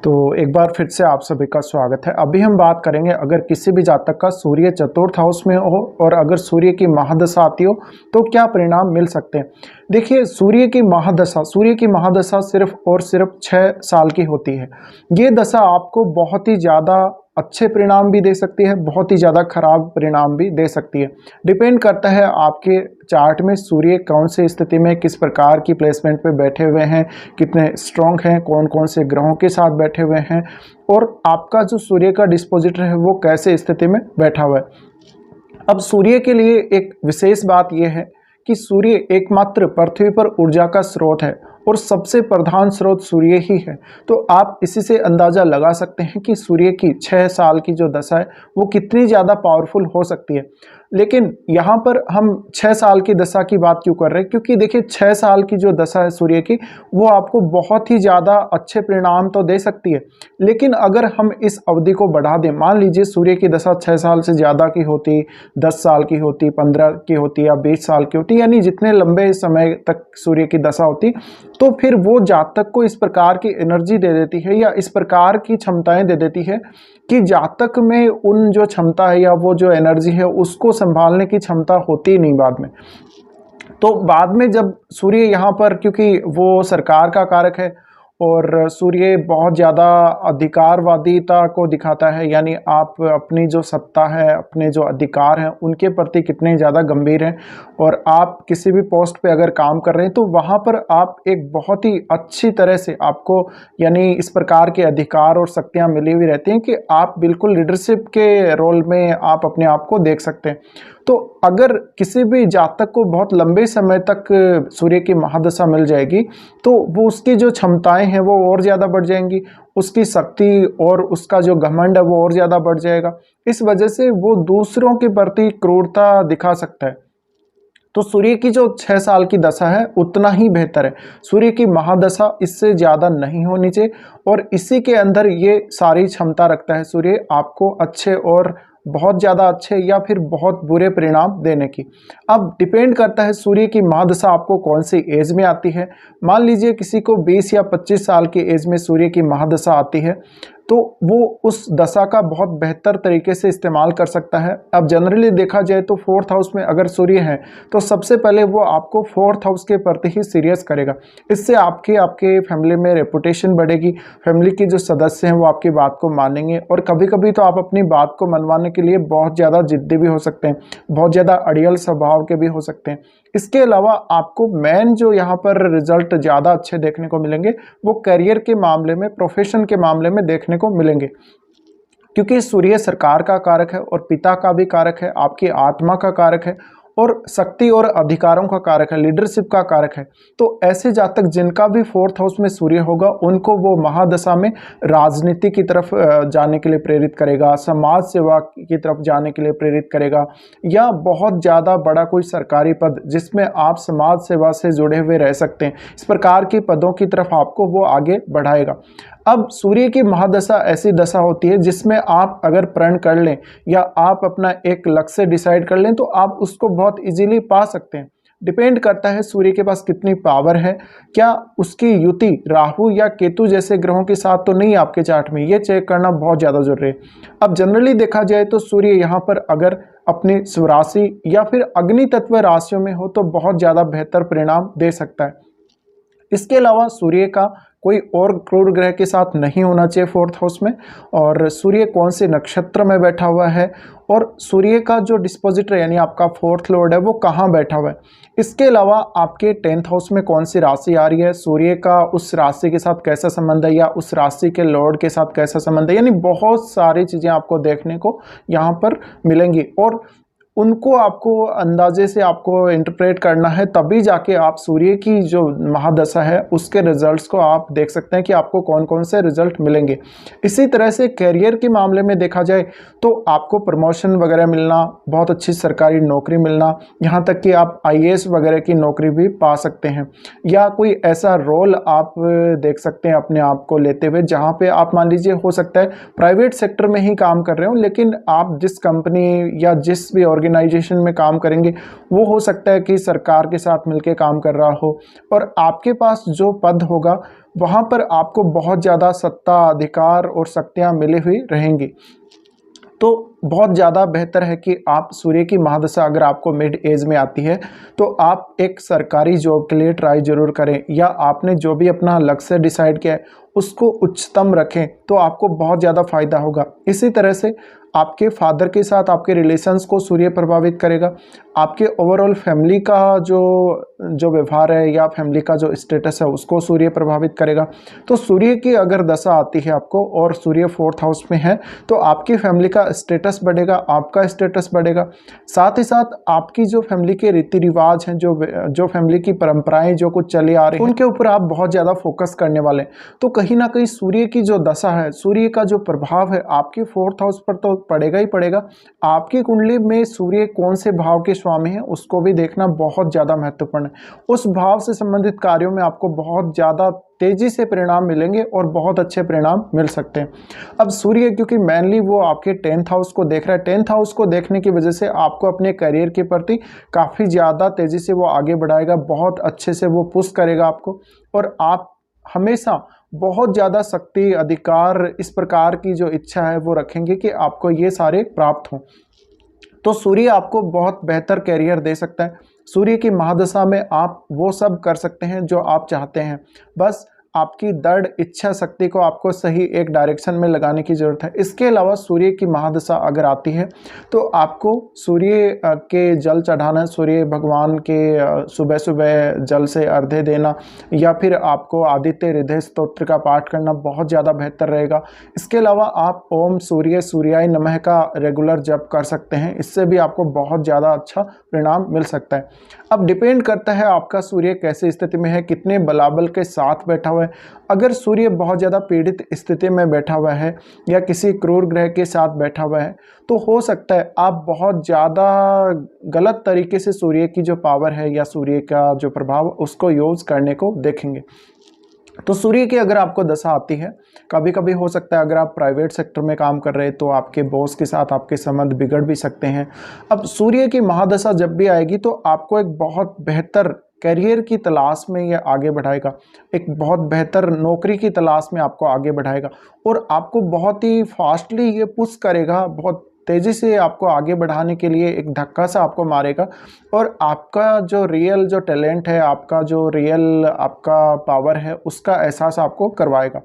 तो एक बार फिर से आप सभी का स्वागत है। अभी हम बात करेंगे अगर किसी भी जातक का सूर्य चतुर्थ हाउस में हो और अगर सूर्य की महादशा आती हो तो क्या परिणाम मिल सकते हैं। देखिए, सूर्य की महादशा सिर्फ और सिर्फ 6 साल की होती है। ये दशा आपको बहुत ही ज़्यादा अच्छे परिणाम भी दे सकती है, बहुत ही ज़्यादा खराब परिणाम भी दे सकती है। डिपेंड करता है आपके चार्ट में सूर्य कौन सी स्थिति में किस प्रकार की प्लेसमेंट पे बैठे हुए हैं, कितने स्ट्रॉन्ग हैं, कौन कौन से ग्रहों के साथ बैठे हुए हैं और आपका जो सूर्य का डिस्पोजिटर है वो कैसे स्थिति में बैठा हुआ है। अब सूर्य के लिए एक विशेष बात यह है कि सूर्य एकमात्र पृथ्वी पर ऊर्जा का स्रोत है और सबसे प्रधान स्रोत सूर्य ही है। तो आप इसी से अंदाज़ा लगा सकते हैं कि सूर्य की 6 साल की जो दशा है वो कितनी ज़्यादा पावरफुल हो सकती है। लेकिन यहाँ पर हम 6 साल की दशा की बात क्यों कर रहे हैं, क्योंकि देखिए 6 साल की जो दशा है सूर्य की वो आपको बहुत ही ज़्यादा अच्छे परिणाम तो दे सकती है। लेकिन अगर हम इस अवधि को बढ़ा दें, मान लीजिए सूर्य की दशा 6 साल से ज़्यादा की होती, 10 साल की होती, 15 की होती या 20 साल की होती, यानी जितने लंबे समय तक सूर्य की दशा होती, तो फिर वो जातक को इस प्रकार की एनर्जी दे देती है या इस प्रकार की क्षमताएं दे देती है कि जातक में उन जो क्षमता है या वो जो एनर्जी है उसको संभालने की क्षमता होती ही नहीं बाद में। तो बाद में जब सूर्य यहाँ पर, क्योंकि वो सरकार का कारक है और सूर्य बहुत ज़्यादा अधिकारवादिता को दिखाता है, यानी आप अपनी जो सत्ता है, अपने जो अधिकार हैं उनके प्रति कितने ज़्यादा गंभीर हैं और आप किसी भी पोस्ट पे अगर काम कर रहे हैं तो वहाँ पर आप एक बहुत ही अच्छी तरह से आपको यानी इस प्रकार के अधिकार और शक्तियाँ मिली हुई रहती हैं कि आप बिल्कुल लीडरशिप के रोल में आप अपने आप को देख सकते हैं। तो अगर किसी भी जातक को बहुत लंबे समय तक सूर्य की महादशा मिल जाएगी तो वो उसकी जो क्षमताएं हैं वो और ज़्यादा बढ़ जाएंगी, उसकी शक्ति और उसका जो घमंड है वो और ज़्यादा बढ़ जाएगा। इस वजह से वो दूसरों के प्रति क्रूरता दिखा सकता है। तो सूर्य की जो 6 साल की दशा है उतना ही बेहतर है। सूर्य की महादशा इससे ज़्यादा नहीं होनी चाहिए और इसी के अंदर ये सारी क्षमता रखता है सूर्य आपको अच्छे और बहुत ज़्यादा अच्छे या फिर बहुत बुरे परिणाम देने की। अब डिपेंड करता है सूर्य की महादशा आपको कौन सी एज में आती है। मान लीजिए किसी को 20 या 25 साल की एज में सूर्य की महादशा आती है तो वो उस दशा का बहुत बेहतर तरीके से इस्तेमाल कर सकता है। अब जनरली देखा जाए तो 4th हाउस में अगर सूर्य है तो सबसे पहले वो आपको 4th हाउस के प्रति ही सीरियस करेगा। इससे आपके फैमिली में रेपुटेशन बढ़ेगी, फैमिली के जो सदस्य हैं वो आपकी बात को मानेंगे और कभी कभी तो आप अपनी बात को मनवाने के लिए बहुत ज़्यादा जिद्दी भी हो सकते हैं, बहुत ज़्यादा अड़ियल स्वभाव के भी हो सकते हैं। इसके अलावा आपको मेन जो यहाँ पर रिजल्ट ज़्यादा अच्छे देखने को मिलेंगे वो करियर के मामले में, प्रोफेशन के मामले में देखने को मिलेंगे, क्योंकि सूर्य सरकार का कारक है और पिता का भी कारक है, आपकी आत्मा का कारक है और शक्ति और अधिकारों का कारक है, लीडरशिप का कारक है। तो ऐसे जातक जिनका भी 4th हाउस में सूर्य होगा उनको वो महादशा में राजनीति की तरफ जाने के लिए प्रेरित करेगा, समाज सेवा की तरफ जाने के लिए प्रेरित करेगा या बहुत ज़्यादा बड़ा कोई सरकारी पद जिसमें आप समाज सेवा से जुड़े हुए रह सकते हैं, इस प्रकार के पदों की तरफ आपको वो आगे बढ़ाएगा। अब सूर्य की महादशा ऐसी दशा होती है जिसमें आप अगर प्रण कर लें या आप अपना एक लक्ष्य डिसाइड कर लें तो आप उसको बहुत इजीली पा सकते हैं। डिपेंड करता है सूर्य के पास कितनी पावर है, क्या उसकी युति राहु या केतु जैसे ग्रहों के साथ तो नहीं आपके चार्ट में, ये चेक करना बहुत ज़्यादा जरूरी है। अब जनरली देखा जाए तो सूर्य यहाँ पर अगर अपनी स्वराशि या फिर अग्नि तत्व राशियों में हो तो बहुत ज़्यादा बेहतर परिणाम दे सकता है। इसके अलावा सूर्य का कोई और क्रूर ग्रह के साथ नहीं होना चाहिए 4th हाउस में, और सूर्य कौन से नक्षत्र में बैठा हुआ है और सूर्य का जो डिस्पोजिटर यानी आपका 4th लॉर्ड है वो कहाँ बैठा हुआ है। इसके अलावा आपके 10th हाउस में कौन सी राशि आ रही है, सूर्य का उस राशि के साथ कैसा संबंध है या उस राशि के लॉर्ड के साथ कैसा संबंध है, यानी बहुत सारी चीज़ें आपको देखने को यहाँ पर मिलेंगी और उनको आपको अंदाजे से आपको इंटरप्रेट करना है, तभी जाके आप सूर्य की जो महादशा है उसके रिजल्ट्स को आप देख सकते हैं कि आपको कौन कौन से रिजल्ट मिलेंगे। इसी तरह से करियर के मामले में देखा जाए तो आपको प्रमोशन वगैरह मिलना, बहुत अच्छी सरकारी नौकरी मिलना, यहाँ तक कि आप IAS वगैरह की नौकरी भी पा सकते हैं या कोई ऐसा रोल आप देख सकते हैं अपने आप को लेते हुए जहाँ पे आप मान लीजिए हो सकता है प्राइवेट सेक्टर में ही काम कर रहे हो लेकिन आप जिस कंपनी या जिस भी ऑर्गेनाइजेशन में काम करेंगे, वो हो सकता है कि सरकार के साथ मिलकर काम कर रहा हो, और आपके पास जो पद होगा वहाँ पर आपको बहुत ज़्यादा सत्ता, अधिकार और शक्तियाँ मिली हुई रहेंगी। तो बहुत ज़्यादा बेहतर है कि आप सूर्य की महादशा अगर आपको मिड एज में आती है तो आप एक सरकारी जॉब के लिए ट्राई ज़रूर करें, या आपने जो भी अपना लक्ष्य डिसाइड किया है उसको उच्चतम रखें, तो आपको बहुत ज़्यादा फायदा होगा। इसी तरह से आपके फादर के साथ आपके रिलेशंस को सूर्य प्रभावित करेगा, आपके ओवरऑल फैमिली का जो व्यवहार है या फैमिली का जो स्टेटस है उसको सूर्य प्रभावित करेगा। तो सूर्य की अगर दशा आती है आपको और सूर्य 4th हाउस में है तो आपकी फैमिली का स्टेटस बढ़ेगा, आपका स्टेटस बढ़ेगा। साथ ही साथ आपकी जो फैमिली के रीति रिवाज हैं, जो फैमिली की परंपराएं जो कुछ चली आ रही हैं, उनके ऊपर आप बहुत ज़्यादा फोकस करने वाले हैं। तो कहीं ना कहीं सूर्य की जो दशा है, सूर्य का जो प्रभाव है आपके 4th हाउस पर तो पड़ेगा ही पड़ेगा। आपकी कुंडली में सूर्य कौन से भाव के स्वामी है उसको भी देखना बहुत ज़्यादा महत्वपूर्ण है। उस भाव से संबंधित कार्यों में आपको बहुत ज़्यादा तेजी से परिणाम मिलेंगे और बहुत अच्छे परिणाम मिल सकते हैं। अब सूर्य क्योंकि मेनली वो आपके 10th हाउस को देख रहा है, 10th हाउस को देखने की वजह से आपको अपने करियर के प्रति काफ़ी ज़्यादा तेज़ी से वो आगे बढ़ाएगा, बहुत अच्छे से वो पुश करेगा आपको, और आप हमेशा बहुत ज़्यादा शक्ति, अधिकार, इस प्रकार की जो इच्छा है वो रखेंगे कि आपको ये सारे प्राप्त हों। तो सूर्य आपको बहुत बेहतर कैरियर दे सकता है। सूर्य की महादशा में आप वो सब कर सकते हैं जो आप चाहते हैं, बस आपकी दृढ़ इच्छा शक्ति को आपको सही एक डायरेक्शन में लगाने की ज़रूरत है। इसके अलावा सूर्य की महादशा अगर आती है तो आपको सूर्य के जल चढ़ाना, सूर्य भगवान के सुबह सुबह जल से अर्घ्य देना, या फिर आपको आदित्य हृदय स्तोत्र का पाठ करना बहुत ज़्यादा बेहतर रहेगा। इसके अलावा आप ओम सूर्य सूर्याय नमः का रेगुलर जप कर सकते हैं, इससे भी आपको बहुत ज़्यादा अच्छा परिणाम मिल सकता है। अब डिपेंड करता है आपका सूर्य कैसी स्थिति में है, कितने बलाबल के साथ बैठा हुआ है। अगर सूर्य बहुत ज़्यादा पीड़ित स्थिति में बैठा हुआ है या किसी क्रूर ग्रह के साथ बैठा हुआ है तो हो सकता है आप बहुत ज़्यादा गलत तरीके से सूर्य की जो पावर है या सूर्य का जो प्रभाव उसको यूज़ करने को देखेंगे। तो सूर्य की अगर आपको दशा आती है, कभी कभी हो सकता है अगर आप प्राइवेट सेक्टर में काम कर रहे हैं तो आपके बॉस के साथ आपके संबंध बिगड़ भी सकते हैं। अब सूर्य की महादशा जब भी आएगी तो आपको एक बहुत बेहतर करियर की तलाश में ये आगे बढ़ाएगा, एक बहुत बेहतर नौकरी की तलाश में आपको आगे बढ़ाएगा, और आपको बहुत ही फास्टली ये पुश करेगा, बहुत तेज़ी से आपको आगे बढ़ाने के लिए एक धक्का सा आपको मारेगा, और आपका जो रियल जो टैलेंट है, आपका जो रियल आपका पावर है उसका एहसास आपको करवाएगा।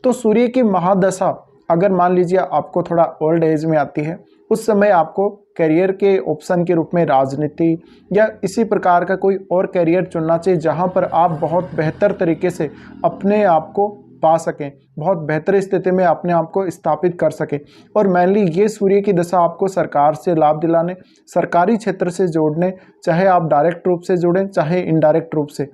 तो सूर्य की महादशा अगर मान लीजिए आपको थोड़ा ओल्ड एज में आती है, उस समय आपको करियर के ऑप्शन के रूप में राजनीति या इसी प्रकार का कोई और करियर चुनना चाहिए जहां पर आप बहुत बेहतर तरीके से अपने आप को पा सकें, बहुत बेहतर स्थिति में अपने आप को स्थापित कर सकें। और मेनली ये सूर्य की दशा आपको सरकार से लाभ दिलाने, सरकारी क्षेत्र से जोड़ने, चाहे आप डायरेक्ट रूप से जुड़ें चाहे इनडायरेक्ट रूप से।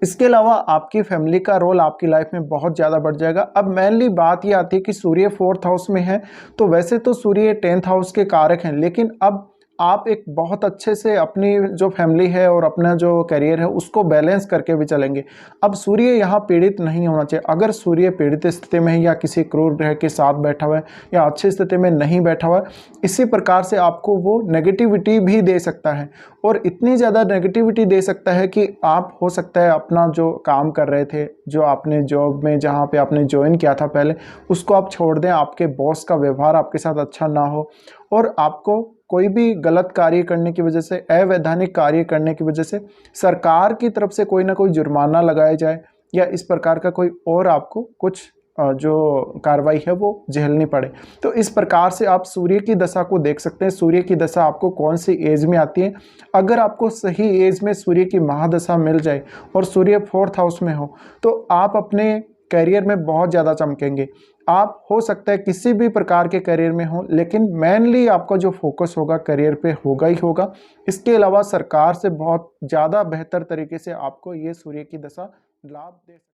इसके अलावा आपकी फैमिली का रोल आपकी लाइफ में बहुत ज़्यादा बढ़ जाएगा। अब मेनली बात ये आती है कि सूर्य 4th हाउस में है तो वैसे तो सूर्य 10th हाउस के कारक हैं, लेकिन अब आप एक बहुत अच्छे से अपनी जो फैमिली है और अपना जो करियर है उसको बैलेंस करके भी चलेंगे। अब सूर्य यहाँ पीड़ित नहीं होना चाहिए। अगर सूर्य पीड़ित स्थिति में है या किसी क्रूर ग्रह के साथ बैठा हुआ है या अच्छी स्थिति में नहीं बैठा हुआ है, इसी प्रकार से आपको वो नेगेटिविटी भी दे सकता है, और इतनी ज़्यादा नेगेटिविटी दे सकता है कि आप हो सकता है अपना जो काम कर रहे थे, जो आपने जॉब में जहाँ पे आपने ज्वाइन किया था पहले, उसको आप छोड़ दें, आपके बॉस का व्यवहार आपके साथ अच्छा ना हो, और आपको कोई भी गलत कार्य करने की वजह से, अवैधानिक कार्य करने की वजह से सरकार की तरफ से कोई ना कोई जुर्माना लगाया जाए या इस प्रकार का कोई और आपको कुछ जो कार्रवाई है वो झेलनी पड़े। तो इस प्रकार से आप सूर्य की दशा को देख सकते हैं, सूर्य की दशा आपको कौन सी एज में आती है। अगर आपको सही एज में सूर्य की महादशा मिल जाए और सूर्य 4th हाउस में हो तो आप अपने करियर में बहुत ज़्यादा चमकेंगे। आप हो सकता है किसी भी प्रकार के करियर में हो, लेकिन मेनली आपका जो फोकस होगा करियर पे होगा ही होगा। इसके अलावा सरकार से बहुत ज़्यादा बेहतर तरीके से आपको ये सूर्य की दशा लाभ दे